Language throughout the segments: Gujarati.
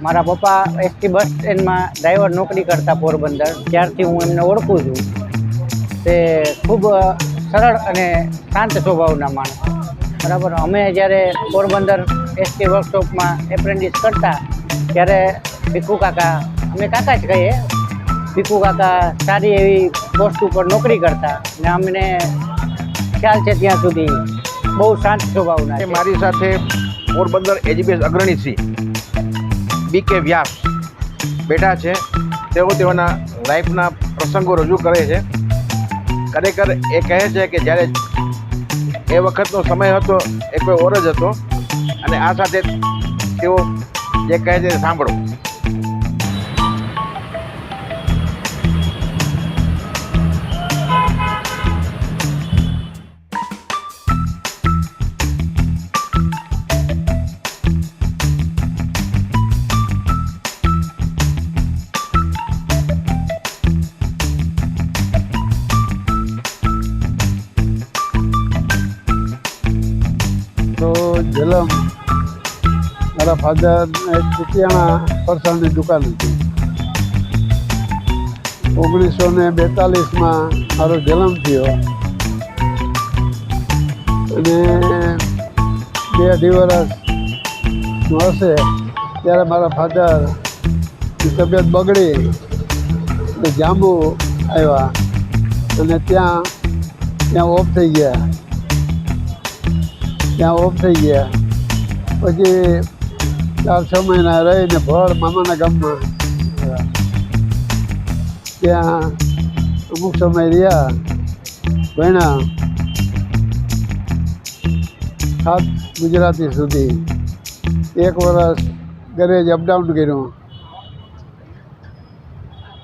મારા પપ્પા એસટી બસ સ્ટેન્ડમાં ડ્રાઈવર નોકરી કરતા પોરબંદર, ત્યારથી હું એમને ઓળખું છું। તે ખૂબ સરળ અને શાંત સ્વભાવના માણસ, બરાબર। અમે જ્યારે પોરબંદર એસટી વર્કશોપમાં એપ્રેન્ટિસ કરતા ત્યારે ભીખુ કાકા, અમે કાકા જ કહીએ, ભીખુ કાકા સારી એવી પોસ્ટ ઉપર નોકરી કરતા ને અમને ખ્યાલ છે ત્યાં સુધી બહુ શાંત સ્વભાવના છે। મારી સાથે પોરબંદર એજીબીએસ અગ્રણી શ્રી BK વ્યાસ બેઠા છે। તેઓના લાઈફના પ્રસંગો રજૂ કરે છે। ખરેખર એ કહે છે કે જ્યારે એ વખતનો સમય હતો એ કોઈ ઓર જ હતો, અને આ સાથે તેઓ જે કહે છે સાંભળો। તો જલમ મારા ફાધર એક ચૂટિયાણા ફરસાણની દુકાન હતી। 1942માં મારો જન્મ થયો અને 2-2.5 વર્ષનો હશે ત્યારે મારા ફાધરની તબિયત બગડી અને જાંબુ આવ્યા અને ત્યાં ઓફ થઈ ગયા। પછી 4-6 મહિના રહીને ભળ મામાના ગામમાં ત્યાં અમુક સમય રહ્યા, ભણ્યા 7 ગુજરાતી સુધી। 1 વર્ષ ઘરે જ અપડાઉન કર્યું।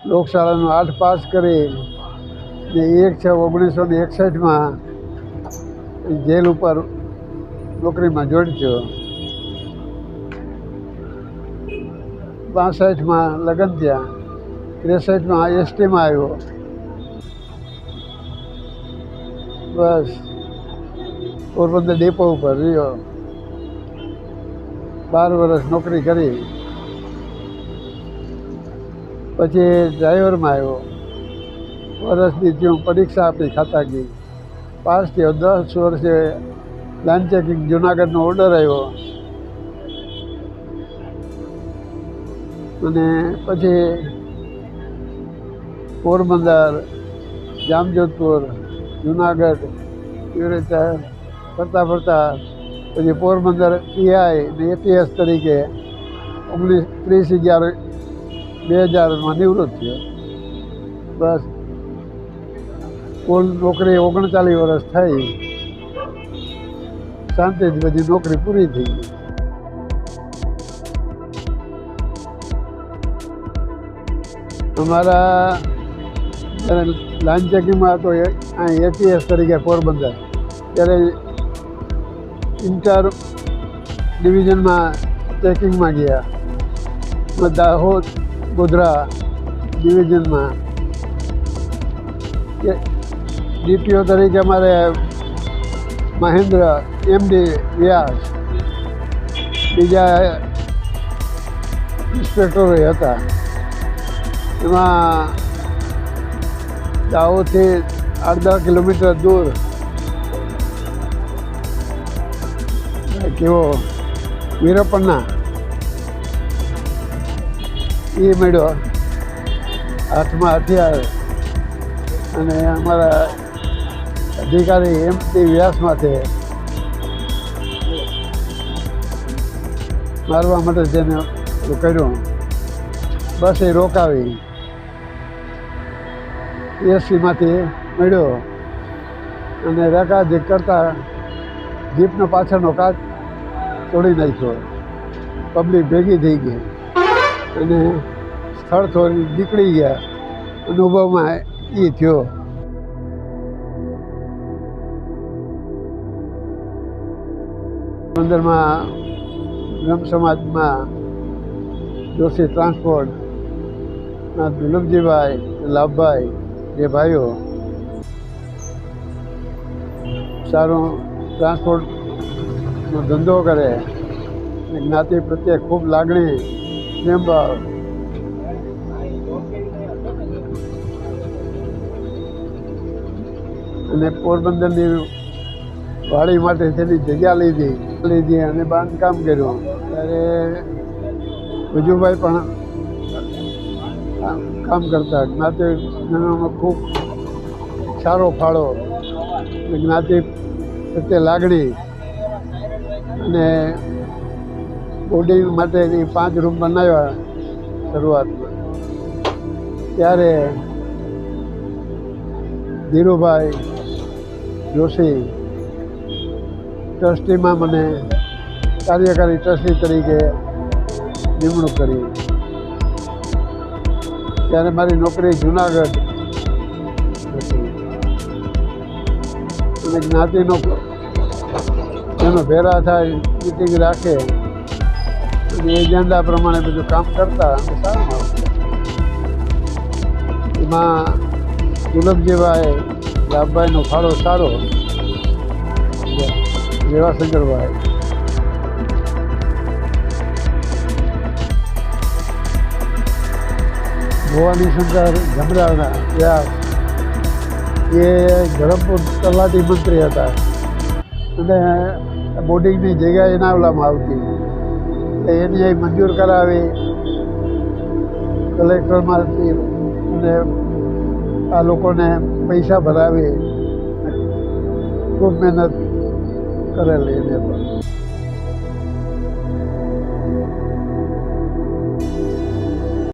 લોકશાળાનું 8 પાસ કરી ને 1/6/1961માં જેલ ઉપર નોકરીમાં જોડ્યો। 65માં લગ્ન થયા, 63માં એસટીમાં આવ્યો। બસ પોરબંદર ડેપો ઉપર રહ્યો, 12 વર્ષ નોકરી કરી। પછી ડ્રાઈવરમાં આવ્યો, વર્ષની ત્યાં પરીક્ષા આપી, ખાતાકી પાસ થયો। 10 વર્ષે લાઇન ચેકિંગ જુનાગઢનો ઓર્ડર આવ્યો અને પછી પોરબંદર, જામજોધપુર, જુનાગઢ એવી રીતે ફરતા પછી પોરબંદર PI ને APS તરીકે 30/11/2000માં નિવૃત્ત થયો। બસ કુલ નોકરી 39 વર્ષ થઈ, શાંતિથી બધી નોકરી પૂરી થઈ ગઈ। અમારા જ્યારે લાઇન ચેકિંગમાં હતો APS તરીકે પોરબંદર, ત્યારે ઇન્ટર ડિવિઝનમાં ચેકિંગમાં ગયા, દાહોદ ગોધરા ડિવિઝનમાં। DPO તરીકે અમારે મહેન્દ્ર MD વ્યાસ, બીજા ઇન્સ્પેક્ટરો હતા। એમાં દાહોદથી 8-10 કિલોમીટર દૂર કેવો વીરપન્ના એ મળ્યો, હાથમાં હથિયાર, અને અમારા અધિકારી MD વ્યાસ માટે મારવા માટે જેને કર્યું, બસ એ રોકાવી, એસસીમાંથી મળ્યો અને રેકાજી કરતા જીપનો પાછળનો કાચ તોડી નાખ્યો। પબ્લિક ભેગી થઈ ગઈ અને સ્થળ છોડી નીકળી ગયા। અનુભવમાં એ થયો। પોરબંદરમાં બ્રહ્મ સમાજમાં જોશી ટ્રાન્સપોર્ટના દુલભજીભાઈ, લાભભાઈ એ ભાઈઓ સારો ટ્રાન્સપોર્ટનો ધંધો કરે, જ્ઞાતિ પ્રત્યે ખૂબ લાગણી પ્રેમભાવ અને પોરબંદરની વાડી માટે તેની જગ્યા લીધી અને બાંધકામ કર્યું. ત્યારે વિજુભાઈ પણ કામ કરતા. જ્ઞાતિજનોનો ખૂબ સારો ફાળો, જ્ઞાતિ પ્રત્યે લાગણી અને બોર્ડિંગ માટેની 5 રૂમ બનાવ્યા શરૂઆતમાં. ત્યારે ધીરુભાઈ જોશી ટ્રસ્ટીમાં મને કાર્યકારી ટ્રસ્ટી તરીકે નિમણૂક કરી. ત્યારે મારી નોકરી જુનાગઢ હતી અને જ્ઞાતિનો એનો ભેરા થાય, મિટિંગ રાખે અને એજન્ડા પ્રમાણે બધું કામ કરતા અને સારું આવતું. એમાં દુર્લભજીભાઈ લાભભાઈનો ફાળો સારો, રેવાશંકરભાઈ ભવાની શંકર જમરાના વ્યાસ એ ધરમપુર તલાટી મંત્રી હતા અને બોર્ડિંગની જગ્યા એના ઓલામાં આવતી, એની અહીં મંજૂર કરાવી કલેક્ટરમાંથી અને આ લોકોને પૈસા ભરાવી ખૂબ મહેનત કરેલી એને પણ.